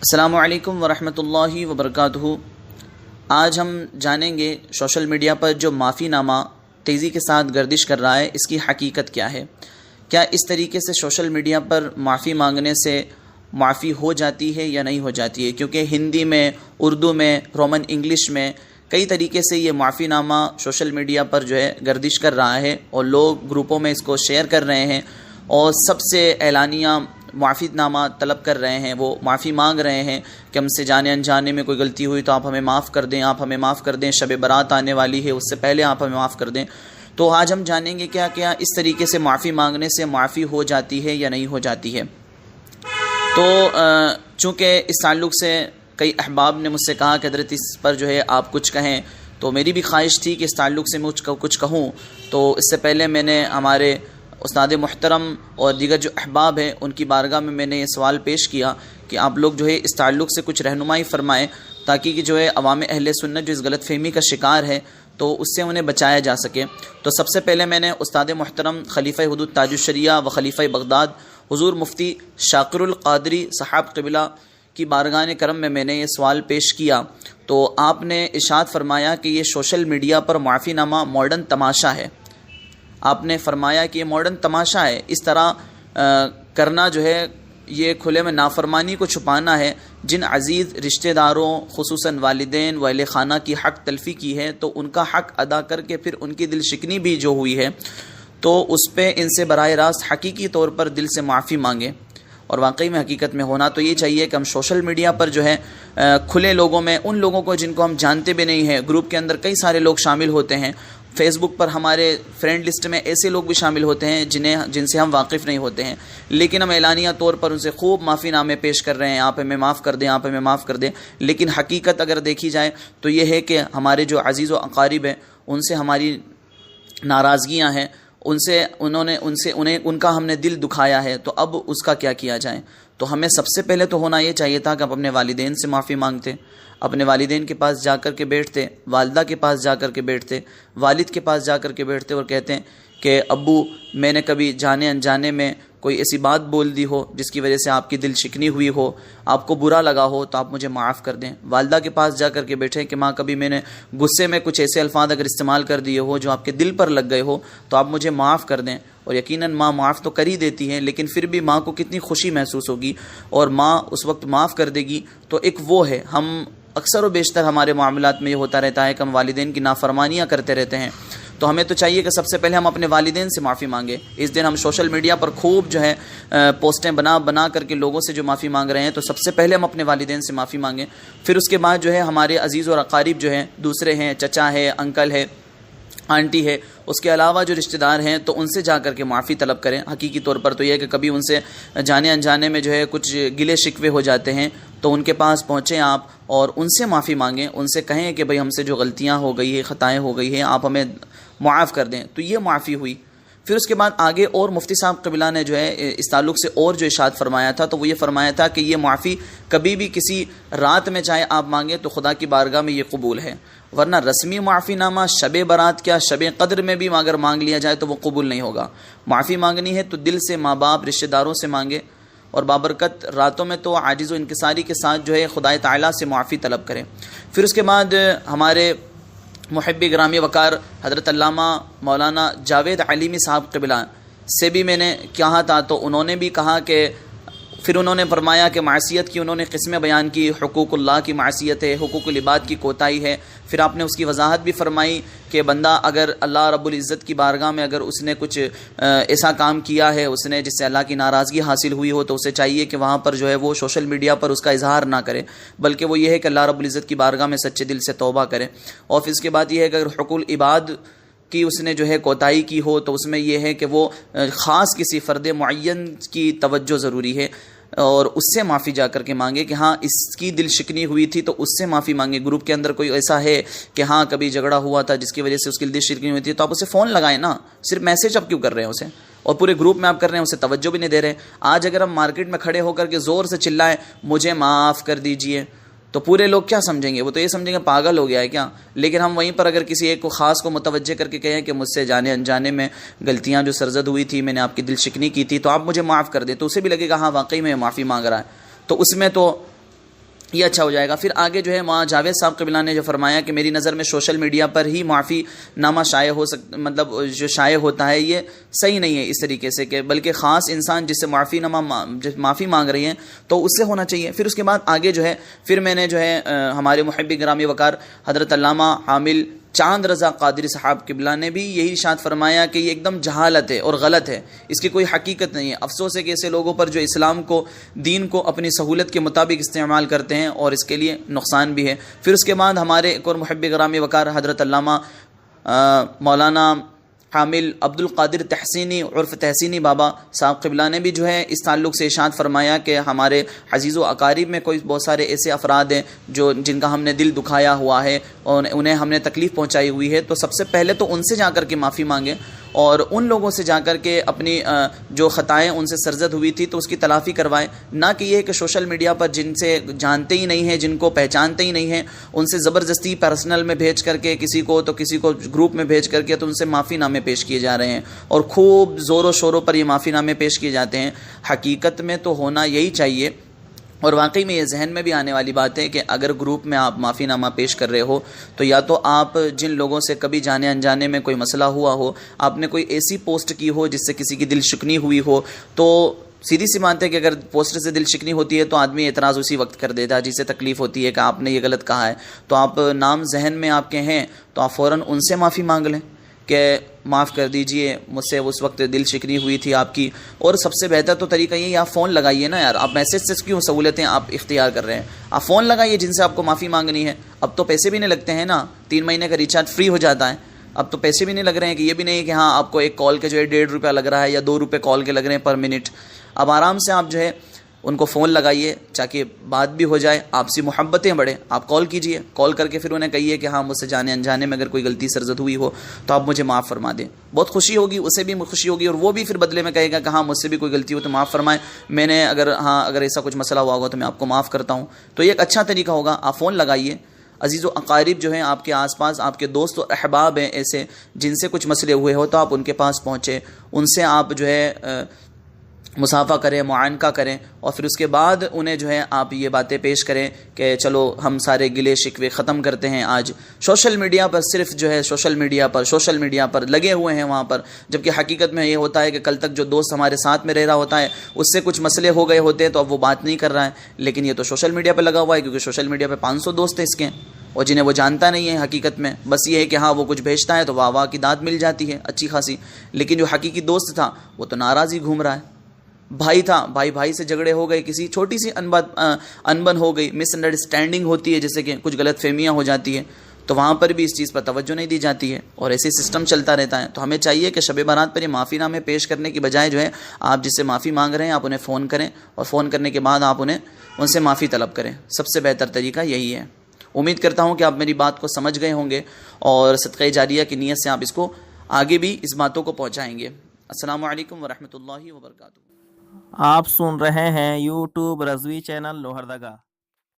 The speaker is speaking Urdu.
السلام علیکم ورحمۃ اللہ وبرکاتہ۔ آج ہم جانیں گے سوشل میڈیا پر جو معافی نامہ تیزی کے ساتھ گردش کر رہا ہے اس کی حقیقت کیا ہے۔ کیا اس طریقے سے سوشل میڈیا پر معافی مانگنے سے معافی ہو جاتی ہے یا نہیں ہو جاتی ہے، کیونکہ ہندی میں، اردو میں، رومن انگلش میں کئی طریقے سے یہ معافی نامہ سوشل میڈیا پر جو ہے گردش کر رہا ہے اور لوگ گروپوں میں اس کو شیئر کر رہے ہیں اور سب سے اعلانیہ معافی نامہ طلب کر رہے ہیں، وہ معافی مانگ رہے ہیں کہ ہم سے جانے انجانے میں کوئی غلطی ہوئی تو آپ ہمیں معاف کر دیں، آپ ہمیں معاف کر دیں، شب برات آنے والی ہے اس سے پہلے آپ ہمیں معاف کر دیں۔ تو آج ہم جانیں گے کیا اس طریقے سے معافی مانگنے سے معافی ہو جاتی ہے یا نہیں ہو جاتی ہے۔ تو چونکہ اس تعلق سے کئی احباب نے مجھ سے کہا کہ حضرت اس پر جو ہے آپ کچھ کہیں، تو میری بھی خواہش تھی کہ اس تعلق سے مجھ کو کچھ کہوں۔ تو اس سے پہلے میں نے ہمارے استاد محترم اور دیگر جو احباب ہیں ان کی بارگاہ میں نے یہ سوال پیش کیا کہ آپ لوگ جو ہے اس تعلق سے کچھ رہنمائی فرمائیں تاکہ کہ جو ہے عوام اہل سنت جو اس غلط فہمی کا شکار ہے تو اس سے انہیں بچایا جا سکے۔ تو سب سے پہلے میں نے استاد محترم خلیفہ حدود تاج الشریعہ و خلیفہ بغداد حضور مفتی شاکر القادری صاحب قبلہ کی بارگاہ کرم میں نے یہ سوال پیش کیا، تو آپ نے ارشاد فرمایا کہ یہ سوشل میڈیا پر معافی نامہ ماڈرن تماشا ہے۔ آپ نے فرمایا کہ یہ ماڈرن تماشا ہے، اس طرح کرنا جو ہے یہ کھلے میں نافرمانی کو چھپانا ہے۔ جن عزیز رشتہ داروں خصوصاً والدین و اہل خانہ کی حق تلفی کی ہے تو ان کا حق ادا کر کے پھر ان کی دل شکنی بھی جو ہوئی ہے تو اس پہ ان سے براہ راست حقیقی طور پر دل سے معافی مانگیں۔ اور واقعی میں حقیقت میں ہونا تو یہ چاہیے کہ ہم سوشل میڈیا پر جو ہے کھلے لوگوں میں، ان لوگوں کو جن کو ہم جانتے بھی نہیں ہیں، گروپ کے اندر کئی سارے لوگ شامل ہوتے ہیں، فیس بک پر ہمارے فرینڈ لسٹ میں ایسے لوگ بھی شامل ہوتے ہیں جن سے ہم واقف نہیں ہوتے ہیں، لیکن ہم اعلانیہ طور پر ان سے خوب معافی نامے پیش کر رہے ہیں، آپ ہمیں معاف کر دیں، آپ ہمیں معاف کر دیں۔ لیکن حقیقت اگر دیکھی جائے تو یہ ہے کہ ہمارے جو عزیز و اقارب ہیں ان سے ہماری ناراضگیاں ہیں، ان کا ہم نے دل دکھایا ہے، تو اب اس کا کیا کیا جائے۔ تو ہمیں سب سے پہلے تو ہونا یہ چاہیے تھا کہ ہم اپنے والدین سے معافی مانگتے، اپنے والدین کے پاس جا کر کے بیٹھتے، والدہ کے پاس جا کر کے بیٹھتے، والد کے پاس جا کر کے بیٹھتے اور کہتے ہیں کہ ابو میں نے کبھی جانے انجانے میں کوئی ایسی بات بول دی ہو جس کی وجہ سے آپ کی دل شکنی ہوئی ہو، آپ کو برا لگا ہو تو آپ مجھے معاف کر دیں۔ والدہ کے پاس جا کر کے بیٹھیں کہ ماں کبھی میں نے غصے میں کچھ ایسے الفاظ اگر استعمال کر دیے ہو جو آپ کے دل پر لگ گئے ہو تو آپ مجھے معاف کر دیں۔ اور یقیناً ماں معاف تو کر ہی دیتی ہے، لیکن پھر بھی ماں کو کتنی خوشی محسوس ہوگی اور ماں اس وقت معاف کر دے گی۔ تو ایک وہ ہے، ہم اکثر و بیشتر ہمارے معاملات میں یہ ہوتا رہتا ہے کہ ہم والدین کی نافرمانیاں کرتے رہتے ہیں، تو ہمیں تو چاہیے کہ سب سے پہلے ہم اپنے والدین سے معافی مانگیں۔ اس دن ہم سوشل میڈیا پر خوب جو ہے پوسٹیں بنا کر کے لوگوں سے جو معافی مانگ رہے ہیں، تو سب سے پہلے ہم اپنے والدین سے معافی مانگیں۔ پھر اس کے بعد جو ہے ہمارے عزیز اور اقارب جو ہیں، دوسرے ہیں، چچا ہے، انکل ہے، آنٹی ہے، اس کے علاوہ جو رشتہ دار ہیں تو ان سے جا کر کے معافی طلب کریں۔ حقیقی طور پر تو یہ ہے کہ کبھی ان سے جانے انجانے میں جو ہے کچھ گلے شکوے ہو جاتے ہیں تو ان کے پاس پہنچیں آپ اور ان سے معافی مانگیں، ان سے کہیں کہ بھئی ہم سے جو غلطیاں ہو گئی ہے، خطائیں ہو گئی ہیں، آپ ہمیں معاف کر دیں۔ تو یہ معافی ہوئی۔ پھر اس کے بعد آگے اور مفتی صاحب قبلہ نے جو ہے اس تعلق سے اور جو ارشاد فرمایا تھا تو وہ یہ فرمایا تھا کہ یہ معافی کبھی بھی کسی رات میں چاہے آپ مانگیں تو خدا کی بارگاہ میں یہ قبول ہے، ورنہ رسمی معافی نامہ شب برات کیا شب قدر میں بھی اگر مانگ لیا جائے تو وہ قبول نہیں ہوگا۔ معافی مانگنی ہے تو دل سے، ماں باپ، رشتہ داروں سے مانگے، اور بابرکت راتوں میں تو عاجز و انکساری کے ساتھ جو ہے خدائے تعالیٰ سے معافی طلب کریں۔ پھر اس کے بعد ہمارے محب گرامی وقار حضرت علامہ مولانا جاوید علیمی صاحب قبلہ سے بھی میں نے کہا تھا، تو انہوں نے بھی کہا کہ پھر انہوں نے فرمایا کہ معصیت کی انہوں نے قسمیں بیان کی، حقوق اللہ کی معصیت ہے، حقوق العباد کی کوتاہی ہے۔ پھر آپ نے اس کی وضاحت بھی فرمائی کہ بندہ اگر اللہ رب العزت کی بارگاہ میں اگر اس نے کچھ ایسا کام کیا ہے اس نے جس سے اللہ کی ناراضگی حاصل ہوئی ہو تو اسے چاہیے کہ وہاں پر جو ہے وہ سوشل میڈیا پر اس کا اظہار نہ کرے، بلکہ وہ یہ ہے کہ اللہ رب العزت کی بارگاہ میں سچے دل سے توبہ کرے۔ اور پھر اس کے بعد یہ ہے کہ اگر حقوق العباد کی اس نے جو ہے کوتاہی کی ہو تو اس میں یہ ہے کہ وہ خاص کسی فرد معین کی توجہ ضروری ہے اور اس سے معافی جا کر کے مانگے کہ ہاں اس کی دل شکنی ہوئی تھی تو اس سے معافی مانگے۔ گروپ کے اندر کوئی ایسا ہے کہ ہاں کبھی جھگڑا ہوا تھا جس کی وجہ سے اس کی دل شکنی ہوئی تھی تو آپ اسے فون لگائیں نا، صرف میسج آپ کیوں کر رہے ہیں اسے، اور پورے گروپ میں آپ کر رہے ہیں، اسے توجہ بھی نہیں دے رہے۔ آج اگر ہم مارکیٹ میں کھڑے ہو کر کے زور سے چلائیں مجھے معاف کر دیجئے تو پورے لوگ کیا سمجھیں گے؟ وہ تو یہ سمجھیں گے پاگل ہو گیا ہے کیا۔ لیکن ہم وہیں پر اگر کسی ایک کو خاص کو متوجہ کر کے کہیں کہ مجھ سے جانے انجانے میں غلطیاں جو سرزد ہوئی تھی، میں نے آپ کی دل شکنی کی تھی تو آپ مجھے معاف کر دیں، تو اسے بھی لگے گا ہاں واقعی میں معافی مانگ رہا ہے۔ تو اس میں تو یہ اچھا ہو جائے گا۔ پھر آگے جو ہے مولانا جاوید صاحب قبلہ نے جو فرمایا کہ میری نظر میں سوشل میڈیا پر ہی معافی نامہ شائع ہو مطلب جو شائع ہوتا ہے یہ صحیح نہیں ہے اس طریقے سے، کہ بلکہ خاص انسان جس سے معافی مانگ رہی ہیں تو اس سے ہونا چاہیے۔ پھر اس کے بعد آگے جو ہے پھر میں نے جو ہے ہمارے محب گرامی وقار حضرت علامہ عامل چاند رضا قادری صاحب قبلہ نے بھی یہی ارشاد فرمایا کہ یہ ایک دم جہالت ہے اور غلط ہے، اس کی کوئی حقیقت نہیں ہے۔ افسوس ہے کہ ایسے لوگوں پر جو اسلام کو، دین کو اپنی سہولت کے مطابق استعمال کرتے ہیں اور اس کے لیے نقصان بھی ہے۔ پھر اس کے بعد ہمارے ایک اور محب گرامی وقار حضرت علامہ مولانا حامل عبد القادر تحسینی عرف تحسینی بابا صاحب قبلہ نے بھی جو ہے اس تعلق سے ارشاد فرمایا کہ ہمارے عزیز و اقارب میں کوئی بہت سارے ایسے افراد ہیں جن کا ہم نے دل دکھایا ہوا ہے اور انہیں ہم نے تکلیف پہنچائی ہوئی ہے، تو سب سے پہلے تو ان سے جا کر کے معافی مانگیں اور ان لوگوں سے جا کر کے اپنی جو خطائیں ان سے سرزد ہوئی تھی تو اس کی تلافی کروائیں، نہ کہ یہ کہ سوشل میڈیا پر جن سے جانتے ہی نہیں ہیں، جن کو پہچانتے ہی نہیں ہیں، ان سے زبردستی پرسنل میں بھیج کر کے کسی کو گروپ میں بھیج کر کے تو ان سے معافی نامے پیش کیے جا رہے ہیں اور خوب زور و شوروں پر یہ معافی نامے پیش کیے جاتے ہیں۔ حقیقت میں تو ہونا یہی چاہیے، اور واقعی میں یہ ذہن میں بھی آنے والی بات ہے کہ اگر گروپ میں آپ معافی نامہ پیش کر رہے ہو تو یا تو آپ جن لوگوں سے کبھی جانے انجانے میں کوئی مسئلہ ہوا ہو، آپ نے کوئی ایسی پوسٹ کی ہو جس سے کسی کی دل شکنی ہوئی ہو، تو سیدھی سی بات ہے کہ اگر پوسٹ سے دل شکنی ہوتی ہے تو آدمی اعتراض اسی وقت کر دیتا ہے، جسے تکلیف ہوتی ہے کہ آپ نے یہ غلط کہا ہے، تو آپ نام ذہن میں آپ کے ہیں تو آپ فوراً ان سے معافی مانگ لیں کہ معاف کر دیجئے، مجھ سے اس وقت دل شکنی ہوئی تھی آپ کی۔ اور سب سے بہتر تو طریقہ یہ ہے آپ فون لگائیے نا یار، آپ میسج سے کیوں سہولتیں آپ اختیار کر رہے ہیں، آپ فون لگائیے جن سے آپ کو معافی مانگنی ہے۔ اب تو پیسے بھی نہیں لگتے ہیں نا، 3 مہینے کا ریچارج فری ہو جاتا ہے، اب تو پیسے بھی نہیں لگ رہے ہیں، کہ یہ بھی نہیں ہے کہ ہاں آپ کو ایک کال کے جو ہے 1.5 روپیہ لگ رہا ہے یا 2 روپے کال کے لگ رہے ہیں پر منٹ۔ اب آرام سے آپ جو ہے ان کو فون لگائیے تاکہ بات بھی ہو جائے، آپسی محبتیں بڑھیں۔ آپ کال کیجئے، کال کر کے پھر انہیں کہیے کہ ہاں مجھ سے جانے انجانے میں اگر کوئی غلطی سرزد ہوئی ہو تو آپ مجھے معاف فرما دیں، بہت خوشی ہوگی، اسے بھی خوشی ہوگی اور وہ بھی پھر بدلے میں کہے گا کہ ہاں مجھ سے بھی کوئی غلطی ہو تو معاف فرمائیں، میں نے اگر ایسا کچھ مسئلہ ہوا ہوگا تو میں آپ کو معاف کرتا ہوں۔ تو یہ ایک اچھا طریقہ ہوگا، آپ فون لگائیے۔ عزیز و اقارب جو ہیں آپ کے آس پاس، آپ کے دوست و احباب ہیں ایسے جن سے کچھ مسئلے ہوئے ہو تو آپ ان کے پاس پہنچے، ان سے آپ جو ہے مصافحہ کریں، معانقہ کریں، اور پھر اس کے بعد انہیں جو ہے آپ یہ باتیں پیش کریں کہ چلو ہم سارے گلے شکوے ختم کرتے ہیں۔ آج سوشل میڈیا پر صرف جو ہے سوشل میڈیا پر لگے ہوئے ہیں وہاں پر، جبکہ حقیقت میں یہ ہوتا ہے کہ کل تک جو دوست ہمارے ساتھ میں رہ رہا ہوتا ہے اس سے کچھ مسئلے ہو گئے ہوتے ہیں تو اب وہ بات نہیں کر رہا ہے، لیکن یہ تو سوشل میڈیا پہ لگا ہوا ہے، کیونکہ سوشل میڈیا پہ 500 دوست ہیں اس کے، اور جنہیں وہ جانتا نہیں ہے حقیقت میں، بس یہ ہے کہ ہاں وہ کچھ بھیجتا ہے تو واہ واہ کی داد مل جاتی ہے اچھی خاصی، لیکن جو حقیقی دوست تھا وہ تو ناراض ہی گھوم رہا ہے۔ بھائی تھا، بھائی سے جھگڑے ہو گئے، کسی چھوٹی سی انبن ہو گئی، مس انڈرسٹینڈنگ ہوتی ہے، جیسے کہ کچھ غلط فہمیاں ہو جاتی ہیں، تو وہاں پر بھی اس چیز پر توجہ نہیں دی جاتی ہے اور ایسے سسٹم چلتا رہتا ہے۔ تو ہمیں چاہیے کہ شب برات پر یہ معافی نامے پیش کرنے کی بجائے جو ہے آپ جس سے معافی مانگ رہے ہیں آپ انہیں فون کریں، اور فون کرنے کے بعد آپ ان سے معافی طلب کریں، سب سے بہتر طریقہ یہی ہے۔ امید کرتا ہوں کہ آپ میری بات کو سمجھ گئے ہوں گے اور صدقہ جاریہ کی نیت سے آپ اس کو آگے بھی اس باتوں کو پہنچائیں گے۔ السلام علیکم ورحمۃ اللہ وبرکاتہ۔ آپ سن رہے ہیں یوٹیوب رضوی چینل لوہردگا۔